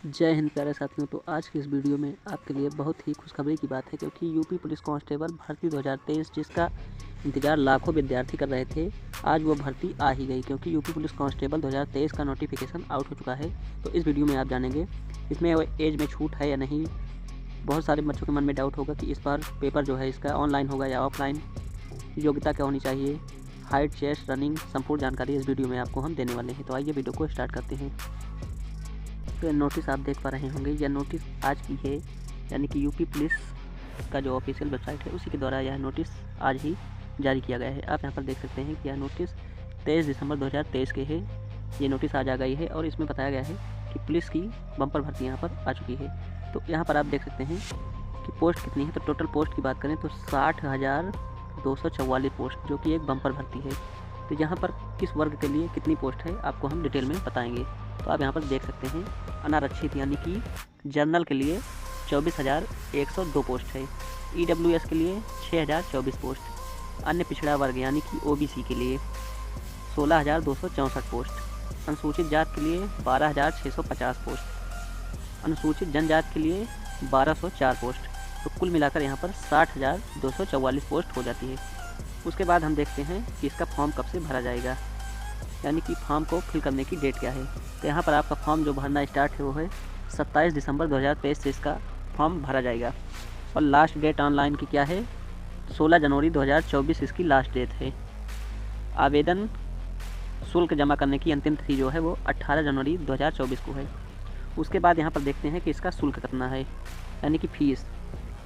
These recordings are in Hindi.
जय हिंद प्यारे साथियों। तो आज की इस वीडियो में आपके लिए बहुत ही खुशखबरी की बात है, क्योंकि यूपी पुलिस कांस्टेबल भर्ती 2023 जिसका इंतजार लाखों विद्यार्थी कर रहे थे, आज वो भर्ती आ ही गई। क्योंकि यूपी पुलिस कांस्टेबल 2023 का नोटिफिकेशन आउट हो चुका है। तो इस वीडियो में आप जानेंगे इसमें एज में छूट है या नहीं। बहुत सारे बच्चों के मन में डाउट होगा कि इस बार पेपर जो है इसका ऑनलाइन होगा या ऑफलाइन, योग्यता क्या होनी चाहिए, हाइट, चेस्ट, रनिंग, संपूर्ण जानकारी इस वीडियो में आपको हम देने वाले हैं। तो आइए वीडियो को स्टार्ट करते हैं। तो नोटिस आप देख पा रहे होंगे, यह नोटिस आज की है, यानी कि यूपी पुलिस का जो ऑफिशियल वेबसाइट है उसी के द्वारा यह नोटिस आज ही जारी किया गया है। आप यहाँ पर देख सकते हैं कि यह नोटिस 23 दिसंबर 2023 के है। ये नोटिस आज आ गई है और इसमें बताया गया है कि पुलिस की बम्पर भर्ती यहाँ पर आ चुकी है। तो यहाँ पर आप देख सकते हैं कि पोस्ट कितनी है। तो टोटल पोस्ट की बात करें तो 60,244 पोस्ट, जो कि एक बम्पर भर्ती है। तो यहाँ पर किस वर्ग के लिए कितनी पोस्ट है आपको हम डिटेल में बताएंगे। तो आप यहाँ पर देख सकते हैं अनारक्षित यानी कि जर्नल के लिए 24,102 पोस्ट है। EWS के लिए 6,024 पोस्ट, अन्य पिछड़ा वर्ग यानी कि OBC के लिए 16,264 पोस्ट, अनुसूचित जात के लिए 12,650 पोस्ट, अनुसूचित जनजाति के लिए 1,204 पोस्ट। तो कुल मिलाकर यहाँ पर 60,244 पोस्ट हो जाती है। उसके बाद हम देखते हैं कि इसका फॉर्म कब से भरा जाएगा, यानी कि फॉर्म को फिल करने की डेट क्या है। तो यहाँ पर आपका फॉर्म जो भरना स्टार्ट है वो है 27 दिसंबर 2023 से इसका फॉर्म भरा जाएगा। और लास्ट डेट ऑनलाइन की क्या है, 16 जनवरी 2024 इसकी लास्ट डेट है। आवेदन शुल्क जमा करने की अंतिम तिथि जो है वो 18 जनवरी 2024 को है। उसके बाद यहाँ पर देखते हैं कि इसका शुल्क कितना है, यानी कि फ़ीस।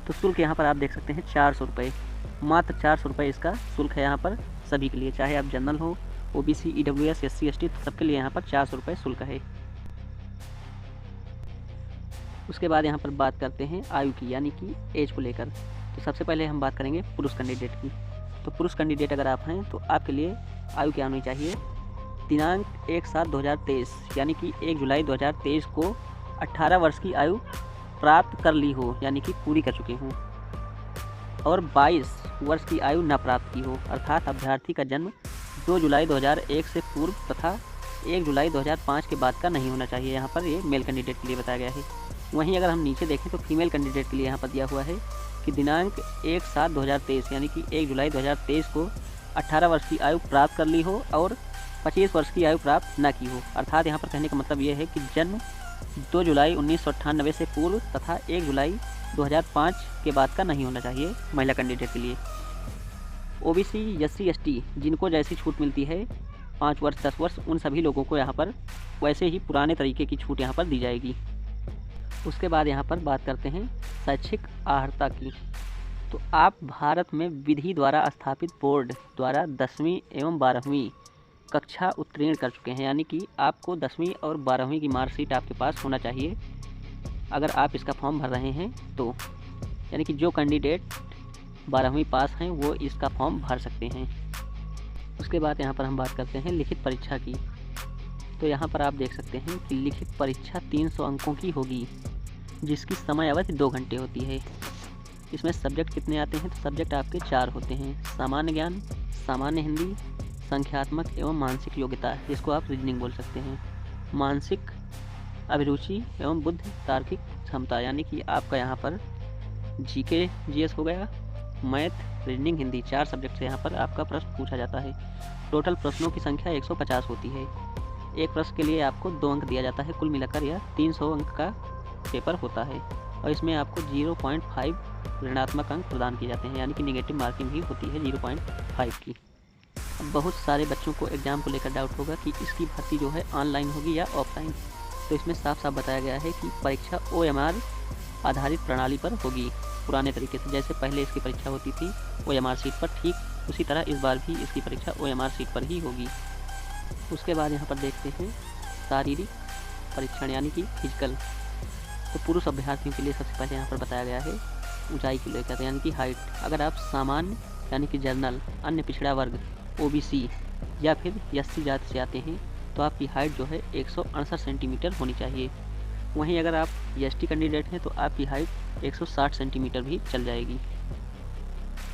तो शुल्क यहाँ पर आप देख सकते हैं 400 रुपये, मात्र 400 रुपये इसका शुल्क है यहाँ पर सभी के लिए, चाहे आप जनरल हो, OBC, EWS, SC, ST, सबके लिए यहाँ पर 400 रुपये शुल्क है। उसके बाद यहाँ पर बात करते हैं आयु की, यानी कि एज को लेकर। तो सबसे पहले हम बात करेंगे पुरुष कैंडिडेट की। तो पुरुष कैंडिडेट अगर आप हैं तो आपके लिए आयु क्या होनी चाहिए, दिनांक 1/7/2023 यानी कि 1 जुलाई 2023 को 18 वर्ष की आयु प्राप्त कर ली हो, यानी कि पूरी कर चुके हों, और 22 वर्ष की आयु न प्राप्त की हो, अर्थात अभ्यर्थी का जन्म 2 जुलाई 2001 से पूर्व तथा 1 जुलाई 2005 के बाद का नहीं होना चाहिए। यहाँ पर ये मेल कैंडिडेट के लिए बताया गया है। वहीं अगर हम नीचे देखें तो फीमेल कैंडिडेट के लिए यहाँ पर दिया हुआ है कि दिनांक 1/7/2023 यानी कि 1 जुलाई 2023 को 18 वर्ष की आयु प्राप्त कर ली हो और 25 वर्ष की आयु प्राप्त न की हो। अर्थात यहाँ पर कहने का मतलब ये है कि जन्म 2 जुलाई 1998 से पूर्व तथा 1 जुलाई 2005 के बाद का नहीं होना चाहिए महिला कैंडिडेट के लिए। OBC, SC, ST जिनको जैसी छूट मिलती है 5 वर्ष 10 वर्ष, उन सभी लोगों को यहाँ पर वैसे ही पुराने तरीके की छूट यहाँ पर दी जाएगी। उसके बाद यहाँ पर बात करते हैं शैक्षिक अर्हता की। तो आप भारत में विधि द्वारा स्थापित बोर्ड द्वारा 10वीं एवं 12वीं कक्षा उत्तीर्ण कर चुके हैं, यानी कि आपको 10वीं और 12वीं की मार्कशीट आपके पास होना चाहिए अगर आप इसका फॉर्म भर रहे हैं तो, यानी कि जो कैंडिडेट 12वीं पास हैं वो इसका फॉर्म भर सकते हैं। उसके बाद यहाँ पर हम बात करते हैं लिखित परीक्षा की। तो यहाँ पर आप देख सकते हैं कि लिखित परीक्षा 300 अंकों की होगी, जिसकी समय अवधि 2 घंटे होती है। इसमें सब्जेक्ट कितने आते हैं, तो सब्जेक्ट आपके 4 होते हैं, सामान्य ज्ञान, सामान्य हिंदी, संख्यात्मक एवं मानसिक योग्यता, जिसको आप रीजनिंग बोल सकते हैं, मानसिक अभिरुचि एवं बुद्ध तार्किक क्षमता, यानी कि आपका यहाँ पर GK GS हो गया, मैथ, रीजनिंग, हिंदी, 4 सब्जेक्ट से यहाँ पर आपका प्रश्न पूछा जाता है। टोटल प्रश्नों की संख्या 150 होती है। एक प्रश्न के लिए आपको 2 अंक दिया जाता है। कुल मिलाकर यह 300 अंक का पेपर होता है और इसमें आपको 0.5 ऋणात्मक अंक प्रदान किए जाते हैं, यानी कि निगेटिव मार्किंग भी होती है 0.5 की। अब बहुत सारे बच्चों को एग्ज़ाम को लेकर डाउट होगा कि इसकी भर्ती जो है ऑनलाइन होगी या ऑफलाइन। तो इसमें साफ साफ बताया गया है कि परीक्षा OMR आधारित प्रणाली पर होगी, पुराने तरीके से जैसे पहले इसकी परीक्षा होती थी OMR सीट पर, ठीक उसी तरह इस बार भी इसकी परीक्षा OMR सीट पर ही होगी। उसके बाद यहाँ पर देखते हैं शारीरिक परीक्षण, यानी कि फिजिकल। तो पुरुष अभ्यर्थियों के लिए सबसे पहले यहाँ पर बताया गया है ऊंचाई को लेकर, यानी कि हाइट। अगर आप सामान्य यानी कि जनरल, अन्य पिछड़ा वर्ग, OBC या फिर SC जाति से आते हैं तो आपकी हाइट जो है 168 सेंटीमीटर होनी चाहिए। वहीं अगर आप ST कैंडिडेट हैं तो आपकी हाइट 160 सेंटीमीटर भी चल जाएगी।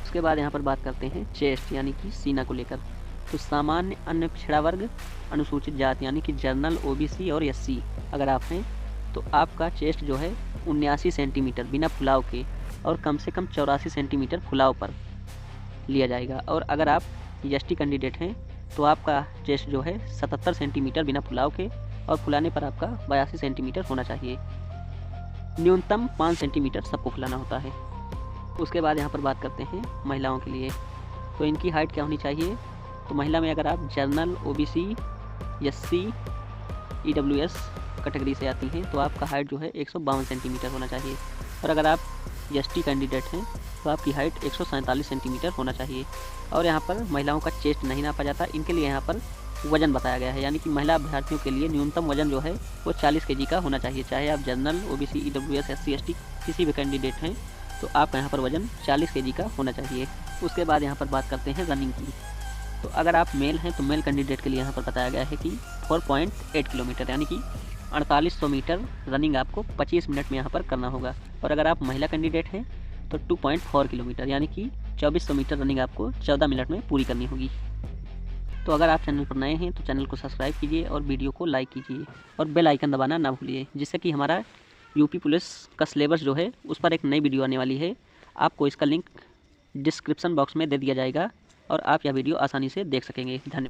उसके बाद यहाँ पर बात करते हैं चेस्ट यानी कि सीना को लेकर। तो सामान्य अन्य पिछड़ा वर्ग अनुसूचित जाति यानी कि जनरल, OBC और SC अगर आप हैं तो आपका चेस्ट जो है 79 सेंटीमीटर बिना फुलाव के और कम से कम 84 सेंटीमीटर फुलाव पर लिया जाएगा। और अगर आप एसटी कैंडिडेट हैं तो आपका चेस्ट जो है 77 सेंटीमीटर बिना फुलाव के और फुलाने पर आपका 82 सेंटीमीटर होना चाहिए। न्यूनतम 5 सेंटीमीटर सबको फुलाना होता है। उसके बाद यहाँ पर बात करते हैं महिलाओं के लिए, तो इनकी हाइट क्या होनी चाहिए। तो महिला में अगर आप journal, OBC, SC, EWS category से आती हैं तो आपका हाइट जो है 152 सेंटीमीटर होना चाहिए। और अगर आप एसटी कैंडिडेट हैं तो आपकी हाइट 147 सेंटीमीटर होना चाहिए। और यहाँ पर महिलाओं का चेस्ट नहीं नापा जाता, इनके लिए यहाँ पर वज़न बताया गया है, यानी कि महिला अभ्यर्थियों के लिए न्यूनतम वज़न जो है वो 40 केजी का होना चाहिए। चाहे आप general, OBC, EWS, SC, ST किसी भी कैंडिडेट हैं तो आपका यहाँ पर वज़न 40 केजी का होना चाहिए। उसके बाद यहाँ पर बात करते हैं रनिंग की। तो अगर आप मेल हैं तो मेल कैंडिडेट के लिए यहाँ पर बताया गया है कि 4.8 किलोमीटर यानी कि 4800 मीटर रनिंग आपको 25 मिनट में यहाँ पर करना होगा। और अगर आप महिला कैंडिडेट हैं तो 2.4 किलोमीटर यानी कि 2400 मीटर रनिंग आपको 14 मिनट में पूरी करनी होगी। तो अगर आप चैनल पर नए हैं तो चैनल को सब्सक्राइब कीजिए और वीडियो को लाइक कीजिए और बेल आइकन दबाना ना भूलिए, जिससे कि हमारा यूपी पुलिस का सिलेबस जो है उस पर एक नई वीडियो आने वाली है। आपको इसका लिंक डिस्क्रिप्शन बॉक्स में दे दिया जाएगा और आप यह वीडियो आसानी से देख सकेंगे। धन्यवाद।